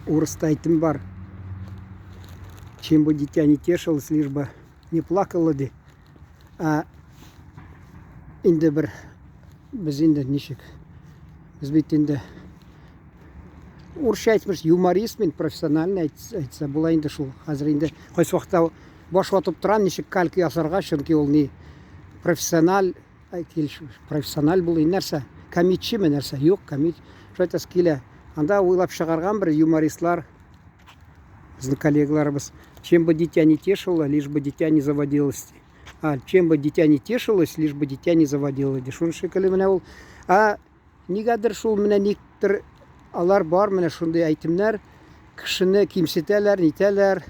Орыста айтым бар. Чем бы дитя не тешилось, лишь бы не плакало ди. А инде бір біз инде нешік. Біз бит инде орысша айтмыш юморист мен профессиональный айтса була инде шул. Хәзер инде кайсы вакытта баш ватып торган ничек кальки ясарга, чөнки ул не профессиональ профессиональ булый нәрсә. Комичиме нәрсә? Юк, комич. Шайтас килә. Анда уйлап чыгарган бер юмористлар, безнең коллегаларыбыз. Чем бы дитя не тешило, лишь бы дитя не заводилось. Чем бы дитя не тешилось, лишь бы дитя не заводило. Шуның шикелле менә ул. Нигәдер шул менә никтер алар бар менә шундый әйтемнәр, кешене кимсетәләр, нитәләр.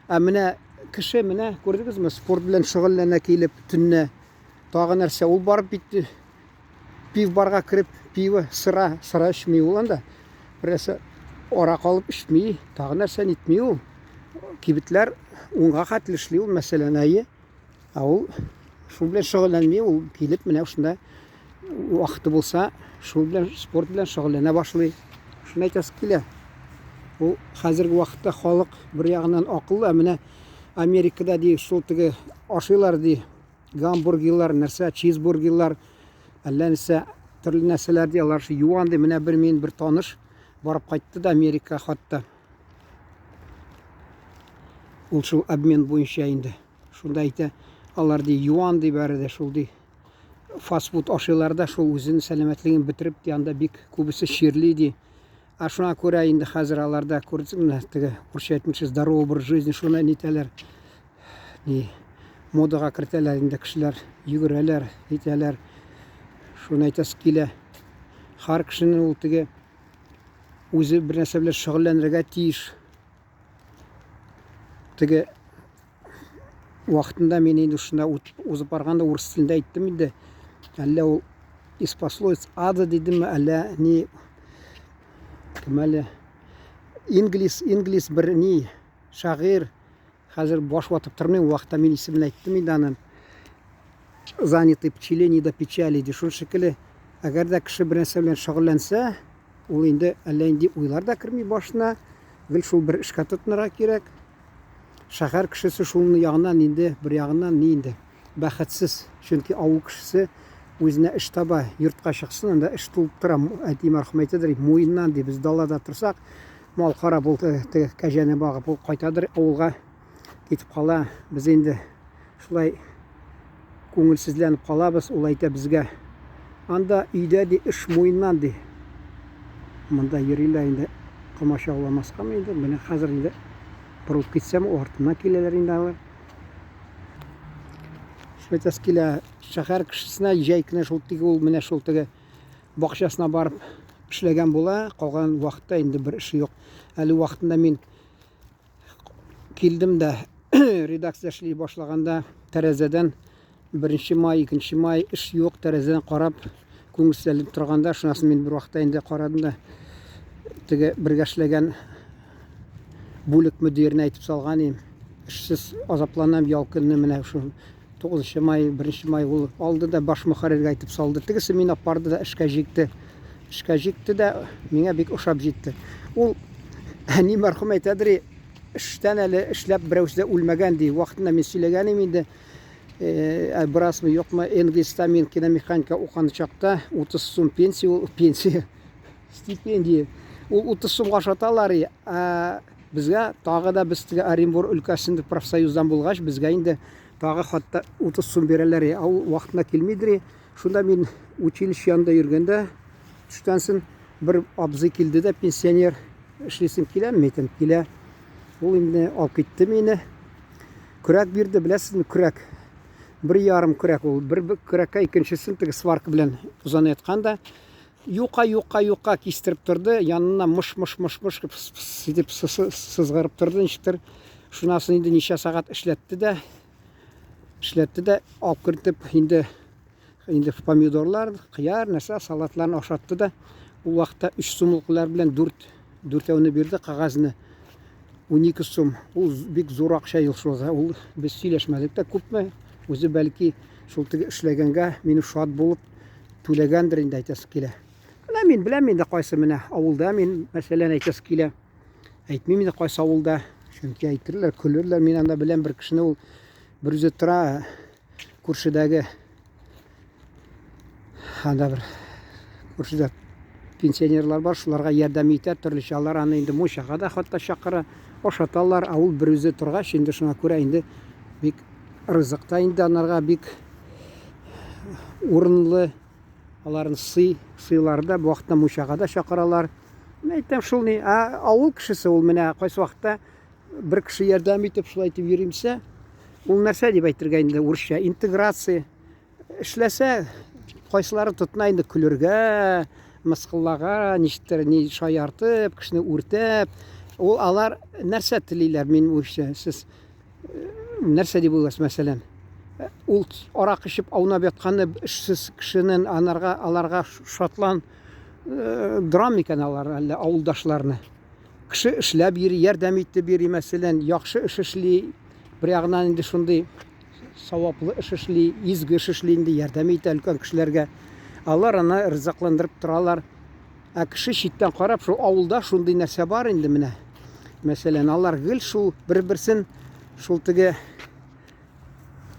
Менә кеше менә күрдегезме, спорт белән шөгыльләнә килеп төнне. Тагы нәрсә ул барып бит пив барга кирип, пиво, сыра эчми ул анда. Берсе ара калып эчми, тагы нәрсә нитми ул. Кибетләр унга хәтле эшли ул мәсәлән әйе. Ул шул белән шөгыльләнми, ул килеп менә шунда вакыты булса, шул белән спорт белән шөгыльләнә башлый. Шуны әйтәсе килә. Ул хәзерге вакытта халык бер ягыннан акыллы, менә Америкада ди шул теге ашыйлар ди, гамбургерлар, нәрсә, чизбургерлар, әллә нәрсә төрле нәрсәләр ди, алар юан ди. Менә бер таныш барып кайтты да Америка хатта. Ул шул обмен буенча инде. Шунда әйтә, алар ди юан ди бәрде шул ди. Фастфуд ашыйларда шул үзенең сәламәтлеген бетереп ди, анда бик күбесе ширли ди. Шуңа күрә инде хәзер аларда күрсәңме, теге урысча әйтмичә здоровый образ жизни шуны нитәләр. Модага кертәләр инде кешеләр, йөгерәләр, итәләр. Шуны әйтәсе килә. Һәр кешенең ул теге үзе бер нәрсә белән шөгыльләнергә тиеш. Теге вакытында мен инде шунда узып барганда урыс телендә әйттем инде. Әллә ул из пословиц ада дидемме, әллә ни кемәле инглиз бер ни шагыйрь хәзер баш ватып тормый вакытта мен исемен әйттем инде аның. Занятый пчеление до печали ди. Шуның шикелле, әгәр дә кеше бер нәрсә белән шөгыльләнсә, ул инде әллә инде уйлар да керми башына, гел шул бер эшкә тотынырга кирәк. Шәһәр кешесе шуның ягыннан инде бер ягыннан ни инде бәхетсез, чөнки авыл кешесе үзенә эш таба, йортка чыксын, анда эш тулып тора. Әти мәрхүм әйтәдер, муеннан ди, без далада торсак, мал карап ул теге кәҗәне багып ул кайтадыр, авылга китеп кала. Без инде шулай күңелсезләнеп калабыз. Ул әйтә безгә, анда өйдә ди эш муеннан ди. Монда йөриләр инде комачауламаскамы инде. Менә хәзер инде борылып китсәм, артына киләләр инде алар. Шайтас килә, шәһәр кешесенә җәй кенә шул теге ул менә шул теге бакчасына барып эшләгән була, калган вакытта инде бер эше юк. Әле вакытында мин килдем дә редакция эшли башлаганда тәрәзәдән 1 май, 2 май эш юк, тәрәзәдән карап күңелсезләнеп торганда, шунасын мин бер вакытта инде карадым да теге бергә эшләгән бүлек мөдиренә әйтеп салган идем. Эшсез азапланам ял көнне менә шул 9 май, 1 май ул алды да баш мөхәрриргә әйтеп салды. Тегесе мин апарды да эшкә җикте. Эшкә җикте дә миңа бик ошап җитте. Ул әни мәрхүм әйтәдер, эштән әле эшләп берәүсе үлмәгән ди. Вакытында мин сөйләгәнем инде. Беразмы юкмы, инглизда мин киномеханика укыган чакта 30 сум пенсия стипендия. Ул 30 сумга ашаталар. Безгә тагы да без теге Оренбур өлкәсендә профсоюздан булгач, безгә инде тагы хатта 30 сум бирәләр. Ул вакытына килмидер. Шунда мин училище янында йөргәндә, төштән соң бер абзый килде дә, пенсионер, эшлисем киләме, әйтәм, килә. Ул инде алып китте мине. Көрәк бирде, беләсезме, көрәк. 1,5 көрәк ул. Бер көрәккә икенчесен теге сварка белән узан ятканда, юка кистереп торды, янына мыш дип сызгырып торды, ничектер. Шунасын инде ничә сагать эшләтте дә алып кертеп инде помидорлар, кыяр, нәрсә, салатларны ашатты да, ул вакытта 3 сумлыклар белән 4 бирде кагазны. 12 сум. Ул бик зур акча ел шул. Ул без сөйләшмәдек тә күпме. Үзе бәлки шул теге эшләгәнгә мине шат булып түләгәндер инде әйтәсе килә. Менә мин беләм инде кайсы менә авылда мин мәсәлән әйтәсе килә. Әйтмим инде кайсы авылда. Чөнки әйтерләр, көлерләр. Мин анда беләм бер кешене, ул бер үзе тора күршедәге, анда бер күршедә пенсионерлар бар, шуларга ярдәм итә, төрлечә алар аны инде мунчага да хатта чакыра, ашаталар. Ул бер үзе торгач, инде шуңа күрә инде бик рызыкта инде анарга бик урынлы, аларны сыйларда бу вакытта мунчага да чакыралар. Мен әйтәм шул ни, авыл кешесе ул менә кайсы вакытта бер кеше ярдәм итеп шулай итеп йөримсә, ул нәрсә дип әйтергә инде урысча интеграция эшләсә, кайсылары тотына инде көлергә, мыскыллага, ничектер ни шаяртып, кешене үртәп. Ул алар нәрсә телиләр, мин уйча, сез нәрсә дип уйлыйсыз мәсәлән? Ул арак ичеп аунап ятканны эшсез кешенең аларга шатлан драм икән алар әллә авылдашларны. Кеше эшләп йөри, ярдәм итеп йөри, мәсәлән, яхшы эш эшли, бер ягыннан инде шундый саваплы эш эшли, изге эш эшли, инде ярдәм итә өлкән кешеләргә. Алар аны ризыкландырып торалар. Кеше читтән карап, шул авылда шундый нәрсә бар инде менә. Мәсәлән, алар гел шул бер-берсен шул теге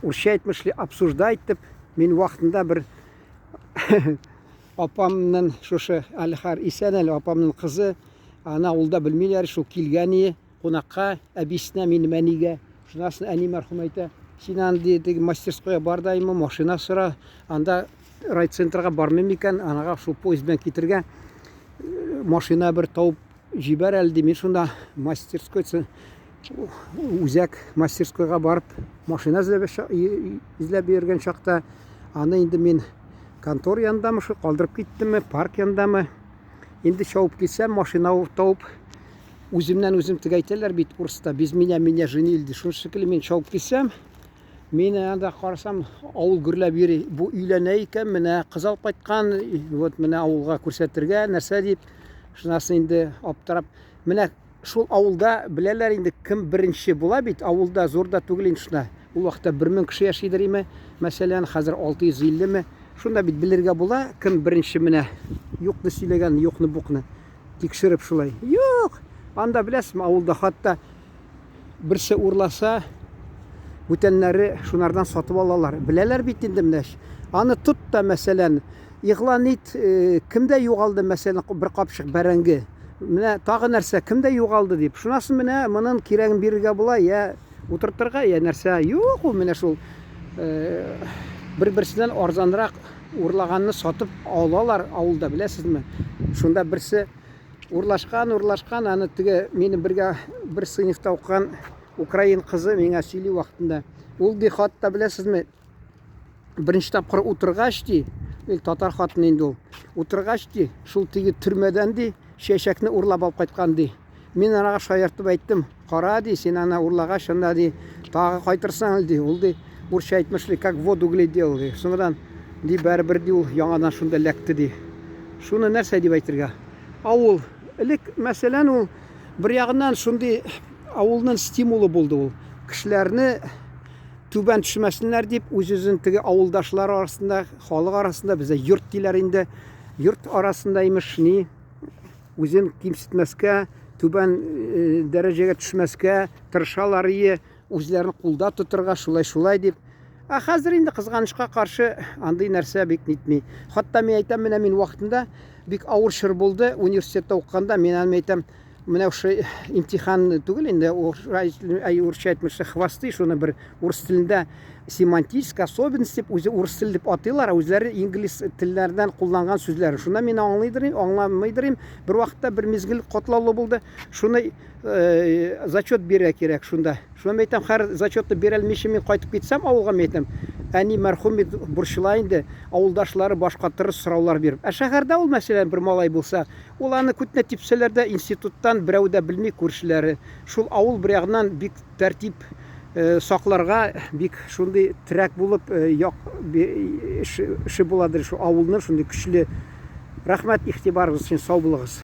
урысча әйтмешли обсуждать итеп, мин вакытында бер апамның шушы Алихар исән әле апамның кызы, аны авылда белмиләр, шул килгән кунакка, әбисенә минем әнигә. Шунасын әни мәрхүм әйтә, син анда теге мастерскойга бар да, машина сора, анда райцентрга бармыйм икән, анага шул поезд белән китергә машина бер тауып җибәр әле ди. Мин шунда мастерской, үзәк мастерскойга барып машина эзләп йөргән чакта, аны инде мин контор янындамы, калдырып киттемме, парк янындамы. Инде чабып килсәм, машина тауып, үземнән үзем теге әйтәләр бит урыста, без меня женили. Шуның шикелле мин чабып килсәм, мин анда карасам, авыл гөрләп йөри. Бу өйләнә икән, менә кыз алып кайткан, вот менә авылга күрсәтергә, нәрсә дип. Шунасын инде аптырап, менә шул авылда беләләр инде кем беренче була бит, авылда зурда түгел инде шунда. Ул вакытта 1000 кеше яшидер име, мәсәлән, хәзер 650 ме. Шунда бит белергә була, кем беренче менә юкны сөйләгән, юкны букны тикшереп шулай. Юк, анда беләсезме, авылда хатта берсе урласа, бүтәннәре шунардан сатып алалар. Беләләр бит инде менә. Аны тот та мәсәлән, игълан ит, кемдә югалды мәсәлән бер капчык бәрәңге. Менә тагы нәрсә, кемдә югалды дип. Шунасын менә моның кирәген бирергә була, я утыртырга, я нәрсә. Юк, ул менә шул бер-берсеннән арзанрак урлаганны сатып алалар авылда, беләсезме? Шунда берсе урлашкан, аны теге минем бергә бер сыйныфта укыган украин кызы миңа сөйли вакытында. Ул ди хатта беләсезме? Беренче тапкыр утыргач ди, татар хатыны инде ул. Утыргач ди, шул теге төрмәдән ди, чәчәкне урлап алып кайткан ди. Мин анага шаяртып әйттем, кара ди, син аны урлагач анда ди, тагы кайтырсаң ди. Ул ди, урысча әйтмешли, как воду глядел ди. Соңдан ди бер ди ул яңадан шунда ләкте ди. Шуны нәрсә дип әйтергә? Авыл элек мәсәлән ул бер ягыннан шундый авылның стимулы булды ул. Кешеләрне түбән төшмәсеннәр дип, үз-үзен теге авылдашлар арасында, халык арасында, бездә йорт диләр инде. Йорт арасында имеш ни, үзен кимсетмәскә, түбән дәрәҗәгә төшмәскә тырышалар, үзләрен кулда тотырга, шулай дип. Хәзер инде кызганычка каршы андый нәрсә бик нитми. Хатта мин әйтәм, менә мин вакытында бик авыр чор булды университетта укыганда, мин әйтәм, менә ошо имтихан түгел инде, урысча әйтмешли хвасты, шуны бер урыс телендә семантическая особенность дип, үзе урыс теле дип атыйлар, үзләре инглиз телләрдән кулланган сүзләр. Шуны мин аңламыйдырым. Бер вакытта бер мизгел катлаулы булды. Шуны зачет бирә кирәк шунда. Шуны әйтәм, һәр зачетны бирә алмыйча мин кайтып китсәм, авылга әйтәм, әни мәрхүм бит бурчыла инде, авылдашлары башка тырыс сораулар биреп. Шәһәрдә ул мәсәлән бер малай булса, ул аны күтнә типсәләр дә институттан берәү дә белми күршеләре. Шул авыл бер ягыннан бик тәртип сакларга бик шундый трәк булып эше буладыр, шу авылның шундый көчле. Рәхмәт, игътибарыгыз өчен, сау булыгыз.